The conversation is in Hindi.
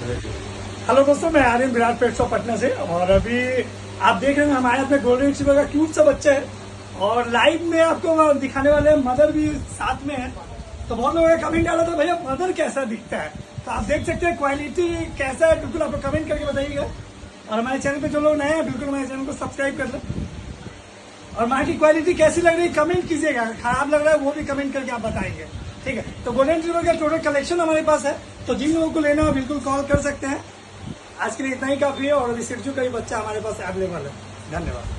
हेलो दोस्तों, मैं आर्यन विराट पेट शॉप पटना से। और अभी आप देख रहे हैं हमारे हाथ में गोल्डन रिट्रीवर का क्यूट सा बच्चा है और लाइव में आपको दिखाने वाले मदर भी साथ में है। तो बहुत लोगों ने कमेंट डाला था, भैया मदर कैसा दिखता है। तो आप देख सकते हैं क्वालिटी कैसा है, बिल्कुल आपको कमेंट करके बताइएगा। और हमारे चैनल पे जो लोग नए हैं बिल्कुल हमारे चैनल को सब्सक्राइब कर लें। और माँ की क्वालिटी कैसी लग रही है कमेंट कीजिएगा, खराब लग रहा है वो भी कमेंट करके आप बताएंगे, ठीक है। तो गोल्डन रिट्रीवर का टोटल कलेक्शन हमारे पास है, तो जिन लोगों को लेना हो बिल्कुल कॉल कर सकते हैं। आज के लिए इतना ही काफी है और अभी सिर्जू का ही बच्चा हमारे पास अवेलेबल है। धन्यवाद।